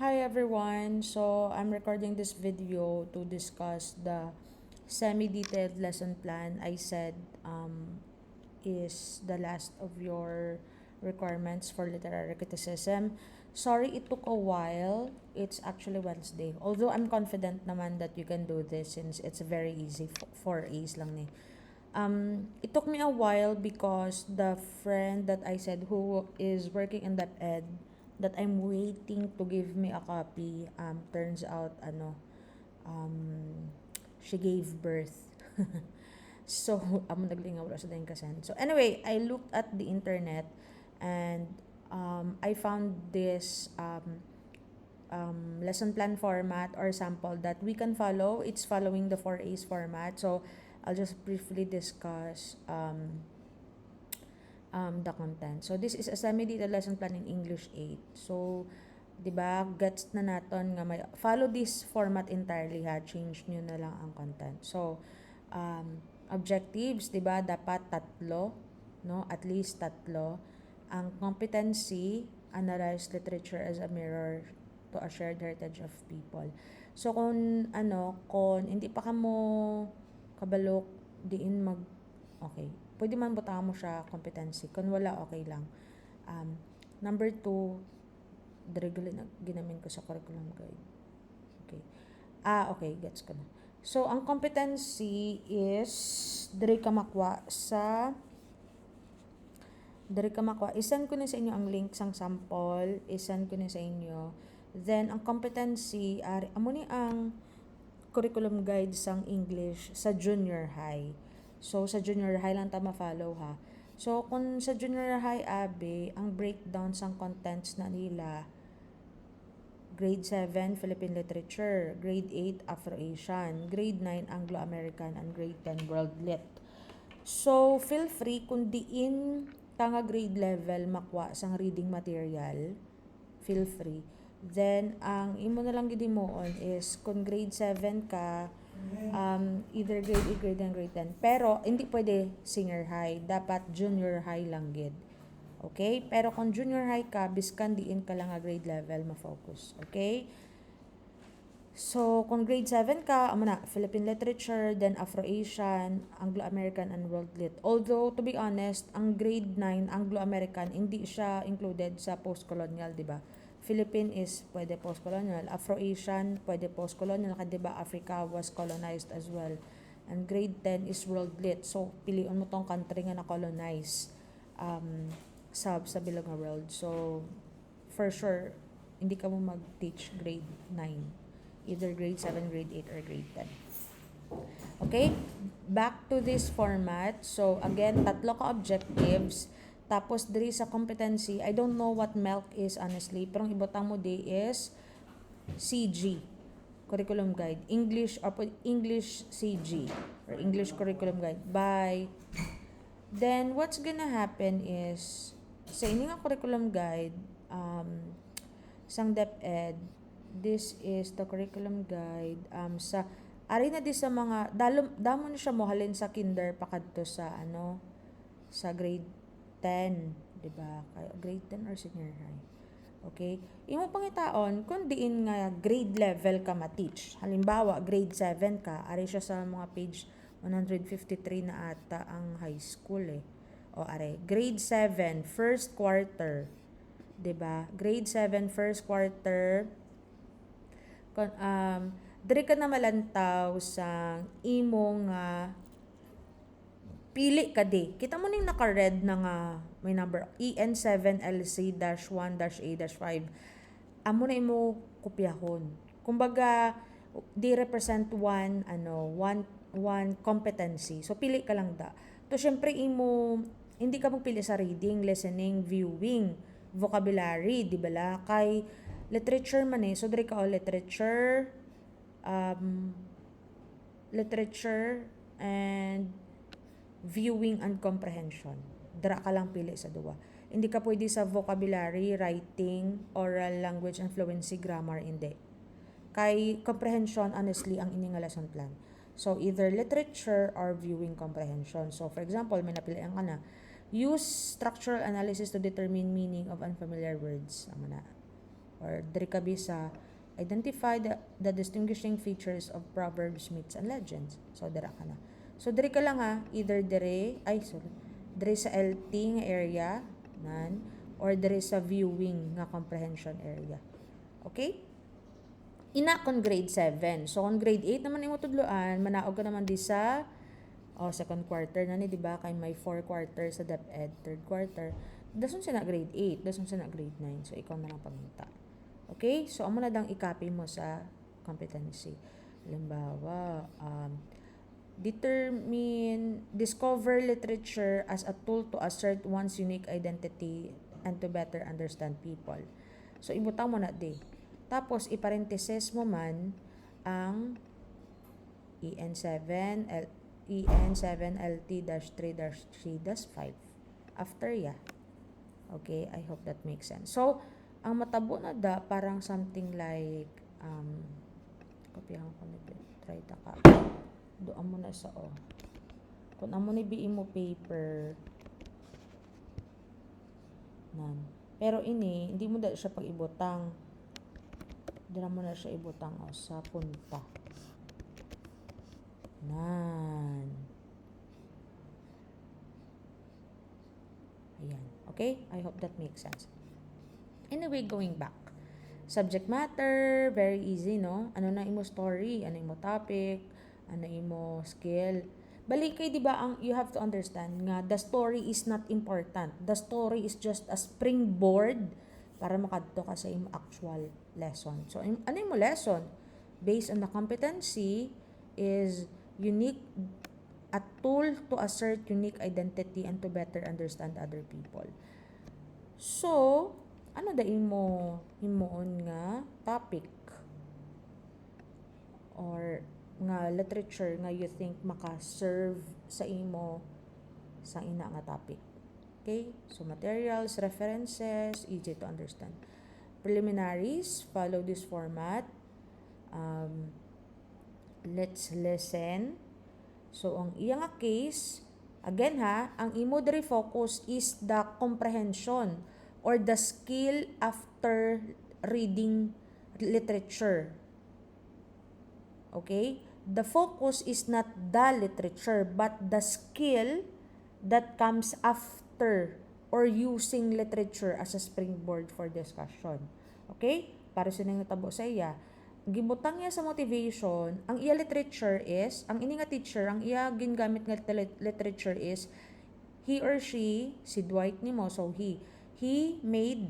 Hi everyone. So I'm recording this video to discuss the semi-detailed lesson plan I said is the last of your requirements for literary criticism. Sorry it took a while. It's actually Wednesday. Although I'm confident naman that you can do this since it's very easy. 4 A's lang ni. It took me a while because the friend that I said who is working in that ed that I'm waiting to give me a copy, turns out, she gave birth. So, amo naglingaw wala sa daing kasen. So, anyway, I looked at the internet and I found this lesson plan format or sample that we can follow. It's following the 4A's format. So, I'll just briefly discuss the content. So, this is a semi-detailed lesson plan in English 8. So, di ba, gets na naton nga may, follow this format entirely ha, change nyo na lang ang content. So, objectives, di ba, dapat tatlo, no, at least tatlo. Ang competency, analyze literature as a mirror to a shared heritage of people. So, kung hindi pa ka mo kabalok, diin okay, pwede man butahan mo siya competency. Kung wala, okay lang. Number 2, ginamin ko sa curriculum guide. Okay. Okay, gets ko na. So, ang competency is diri ka makuha, isend ko na sa inyo ang link sang sample, isend ko na sa inyo. Then, ang competency, amo ni ang curriculum guide sang English sa junior high. So, sa junior high lang ta ma-follow ha. So, kung sa junior high, ang breakdown sang contents na nila, Grade 7, Philippine Literature. Grade 8, Afro-Asian. Grade 9, Anglo-American. And Grade 10, World Lit. So, feel free kung diin ka nga grade level makuha sang reading material, feel free. Then, ang imo na lang gid moon is kung grade 7 ka, either grade 8, grade 9, grade 10. Pero, hindi pwede senior high. Dapat junior high lang gid. Okay? Pero kung junior high ka, biskan diin ka lang nga grade level ma-focus. Okay? So, kung grade 7 ka, Philippine Literature, then Afro-Asian, Anglo-American, and World Lit. Although, to be honest, ang grade 9, Anglo-American, hindi siya included sa post-colonial, di ba? Philippine is pwede post-colonial. Afro-Asian, pwede post-colonial. Kasi diba, Africa was colonized as well. And grade 10 is World Lit. So, piliin mo tong country nga na-colonize sa bilog nga world. So, for sure, hindi ka mo mag-teach grade 9. Either grade 7, grade 8, or grade 10. Okay? Back to this format. So, again, tatlo ka objectives. Tapos, diri sa competency, I don't know what MELC is honestly, pero ang ibutang mo di is CG, Curriculum Guide. English CG, or English Curriculum Guide. Then, what's gonna happen is, sa inyo nga curriculum guide, sang DepEd, this is the curriculum guide, ari na di sa mga, damo na siya mohalin sa kinder pakadto sa, sa grade 10, di ba? Grade 10 or senior high. Okay? Imo pangitaon, kung diin nga grade level ka ma-teach. Halimbawa, grade 7 ka, ari siya sa mga page 153 na ata ang high school eh. O are, grade 7, first quarter. 'Di ba? Grade 7, first quarter. Diri ka na malantaw sa imong pili ka di. Kita mo ning naka-red na nga may number EN7LC-1-A-5. Amo na imo kopyahon. Kumbaga, di represent one competency. So pili ka lang da. To syempre hindi ka magpili sa reading, listening, viewing, vocabulary, di bala? Kay literature man eh. So diri ka literature and viewing and comprehension. Dira ka lang pili sa duwa. Hindi ka pwede sa vocabulary, writing, oral language and fluency, grammar, hindi. Kay comprehension, honestly, ang ining lesson plan. So, either literature or viewing comprehension. So, for example, may napilian ka na. Use structural analysis to determine meaning of unfamiliar words. Amo na. or diri kabi sa identify the distinguishing features of proverbs, myths, and legends. So dira ka na. So diri ka lang ha, either diri sa LT nga area nan or diri sa viewing nga comprehension area. Okay? Ina kon grade 7. So on grade 8 naman imo tudloan, manaog ka naman di sa second quarter na ni, di ba? Kay may 4 quarter sa DepEd, third quarter. Dason siya na grade 8, dason siya na grade 9. So ikaw na lang paminta. Okay? So amo na dang i-copy mo sa competency. Halimbawa, discover literature as a tool to assert one's unique identity and to better understand people. So ibutang mo na di. Tapos iparenthesis mo man ang EN7LT-3-3-5 after ya. Okay, I hope that makes sense. So ang matabo na da parang something like kopyahan ko nito. Try ta ka. Doon mo na sa kung amo ni biin mo paper nan. Pero ini hindi mo da siya pag-ibutang. Dira mo na siya ibutang sa punta. Nan. Ayan. Okay? I hope that makes sense. Anyway, going back. Subject matter, very easy, no? Ano na imo story, ano imo topic, ano imo skill. Balik kay, di ba, you have to understand nga, the story is not important. The story is just a springboard para makadto ka sa imo actual lesson. So, ano imo lesson? Based on the competency is unique, a tool to assert unique identity and to better understand other people. So, ano da himoon nga topic or nga literature nga you think maka-serve sa imo sa ina nga topic. Okay? So, materials, references, easy to understand. Preliminaries, follow this format. Let's listen. So, ang iyang case, again ha, ang imo diri focus is the comprehension or the skill after reading literature. Okay? The focus is not the literature, but the skill that comes after or using literature as a springboard for discussion. Okay? Para sa nang natabo sa iya. Gibutang niya sa motivation, ang iya literature is, ang ini nga teacher, ang iya gingamit nga literature is, he or she, si Dwight nimo, so he made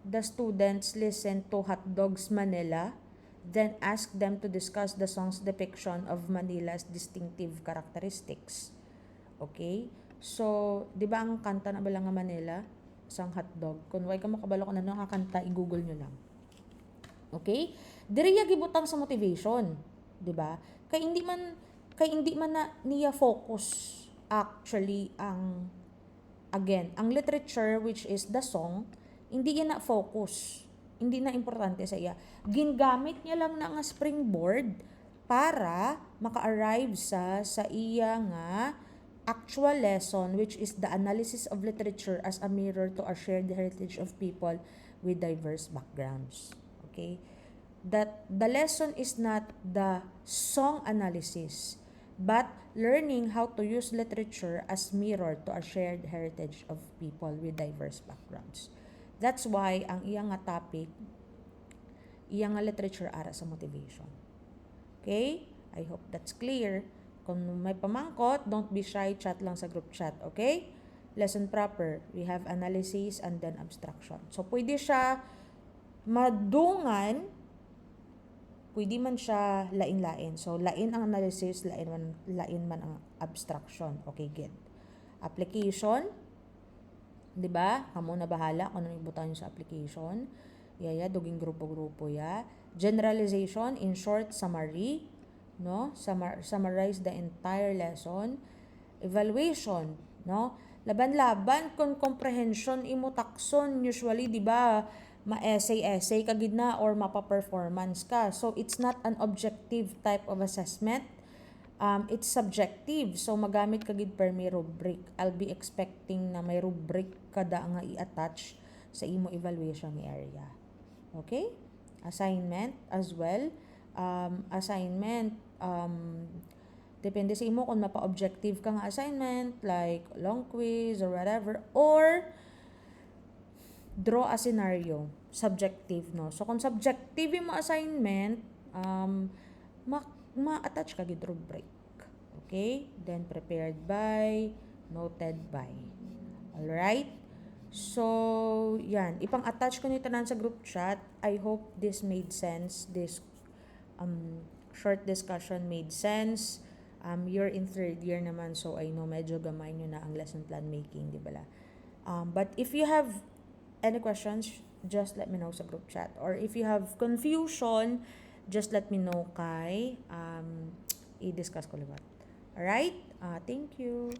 the students listen to Hot Dogs Manila, then ask them to discuss the song's depiction of Manila's distinctive characteristics. Okay? So, di ba ang kanta na bala nga Manila? Isang hotdog. Kung way ka makabalo ko na nakakanta, i-google nyo lang. Okay? Diriya gibutang sa motivation, 'di ba? Kay hindi man na niya focus actually ang literature, which is the song, hindi niya na focus. Hindi na importante sa iya. Gingamit niya lang na nga springboard para maka-arrive sa iya nga actual lesson, which is the analysis of literature as a mirror to a shared heritage of people with diverse backgrounds. Okay? That the lesson is not the song analysis, but learning how to use literature as mirror to a shared heritage of people with diverse backgrounds. That's why ang iyang nga topic, iyang nga literature ara sa motivation. Okay? I hope that's clear. Kung may pamangkot, don't be shy, chat lang sa group chat. Okay? Lesson proper. We have analysis and then abstraction. So, pwede siya madungan, pwede man siya lain-lain. So, lain ang analysis, lain man ang abstraction. Okay, good. Application, di ba? Kamo na bahala kung ano ibutan nyo sa application. Duging grupo-grupo ya. Generalization, in short, summary. No? Summarize the entire lesson. Evaluation, no? Laban-laban kung comprehension imo takson usually, di ba? Ma-essay ka gid na or mapa-performance ka. So it's not an objective type of assessment. It's subjective. So magamit ka gid per may rubric. I'll be expecting na may rubric kada nga i-attach sa imo evaluation area. Okay? Assignment as well. Assignment, depende sa imo kung mapa-objective ka nga assignment, like long quiz or whatever, or draw a scenario. Subjective, no? So, kung subjective yung mo assignment, ma-attach ka gid rubric. Okay? Then, prepared by, noted by. Alright? So, yan. Ipang-attach ko nito sa group chat. I hope this made sense. This short discussion made sense. You're in third year naman, so I know medyo gamay nyo na ang lesson plan making, di ba la? But if you have any questions, just let me know sa group chat. Or if you have confusion, just let me know kay i-discuss ko liwat. Alright? Thank you.